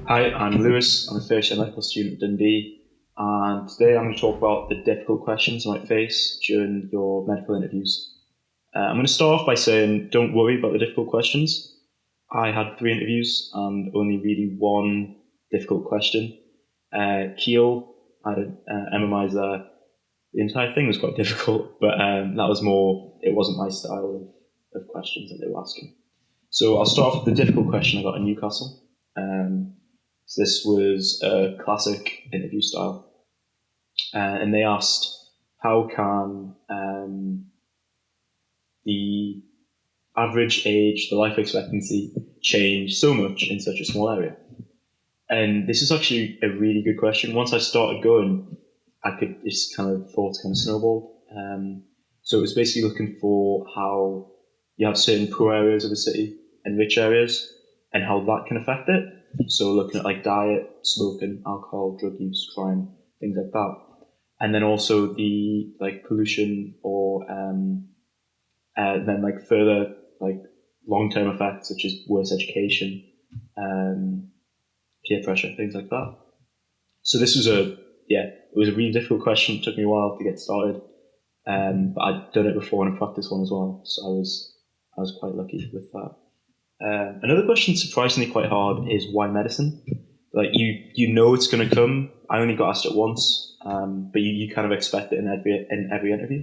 Hi, I'm Lewis. I'm a first year medical student at Dundee, and today I'm going to talk about the difficult questions you might face during your medical interviews. I'm going to start off by saying don't worry about the difficult questions. I had 3 interviews and only really one difficult question. Keel, I had an MMIs there. The entire thing was quite difficult, but that was more, it wasn't my style of questions that they were asking. So I'll start off with the difficult question I got in Newcastle. So this was a classic interview style, and they asked, "How can the average age, the life expectancy, change so much in such a small area?" And this is actually a really good question. Once I started going, I could just kind of thoughts kind of snowballed. So it was basically looking for how you have certain poor areas of the city and rich areas, and how that can affect it. So looking at like diet, smoking, alcohol, drug use, crime, things like that, and then also the like pollution or then like further like long term effects such as worse education, um, peer pressure, things like that. So this was it was a really difficult question. It took me a while to get started, but I'd done it before in a practice one as well, so I was quite lucky with that. Another question, surprisingly quite hard, is why medicine? Like you know it's going to come. I only got asked it once, but you kind of expect it in every interview.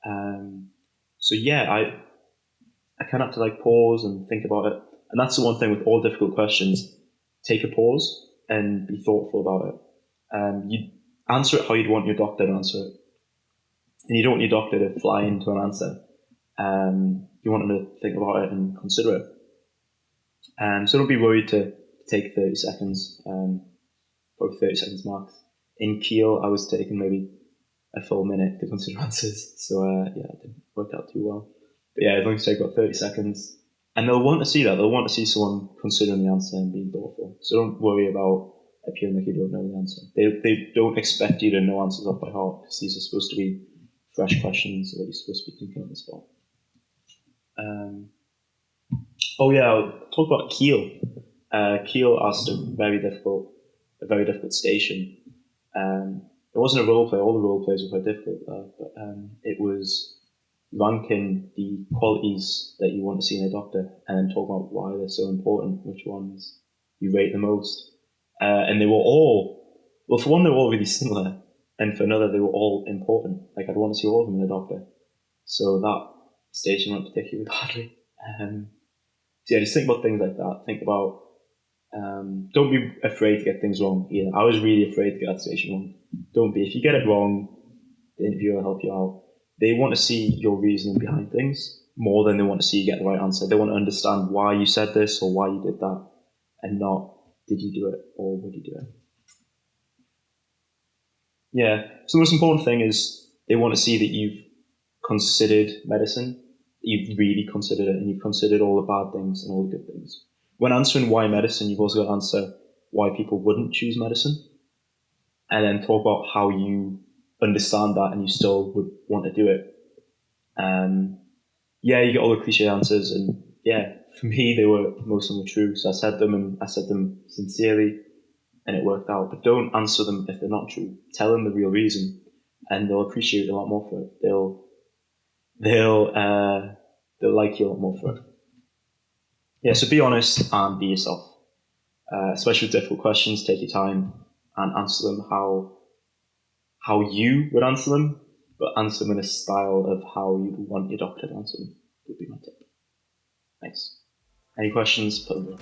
Um, so yeah, I kind of have to like pause and think about it, and that's the one thing with all difficult questions. Take a pause and be thoughtful about it. You answer it how you'd want your doctor to answer it, and you don't want your doctor to fly into an answer. You want them to think about it and consider it. So don't be worried to take 30 seconds, probably 30 seconds max. In Keel, I was taking maybe a full minute to consider answers, so it didn't work out too well. But yeah, as long as you take about 30 seconds, and they'll want to see that. They'll want to see someone considering the answer and being thoughtful. So don't worry about appearing like you don't know the answer. They don't expect you to know answers off by heart, because these are supposed to be fresh questions that you're supposed to be thinking on the spot. Oh yeah, I'll talk about Keel. Keel asked a very difficult station. It wasn't a role play. All the role plays were quite difficult, but it was ranking the qualities that you want to see in a doctor, and then talk about why they're so important, which ones you rate the most. And they were all, well, for one, they were all really similar, and for another, they were all important. Like I'd want to see all of them in a doctor. So that station went particularly badly. So yeah, just think about things like that. Think about don't be afraid to get things wrong either. I was really afraid to get that station wrong. Don't be. If you get it wrong, the interviewer will help you out. They want to see your reasoning behind things more than they want to see you get the right answer. They want to understand why you said this or why you did that, and not did you do it or would you do it. Yeah. So the most important thing is they want to see that you've considered medicine, you've really considered it, and you've considered all the bad things and all the good things. When answering why medicine, you've also got to answer why people wouldn't choose medicine, and then talk about how you understand that and you still would want to do it. Yeah, you get all the cliche answers, and yeah, for me, most of them were true. So I said them, and I said them sincerely, and it worked out. But don't answer them if they're not true. Tell them the real reason, and they'll appreciate you a lot more for it. They'll like you a lot more for it. Yeah, so be honest and be yourself. Especially with difficult questions, take your time and answer them how you would answer them, but answer them in a style of how you'd want your doctor to answer them. Would be my tip. Thanks. Any questions? Put them below.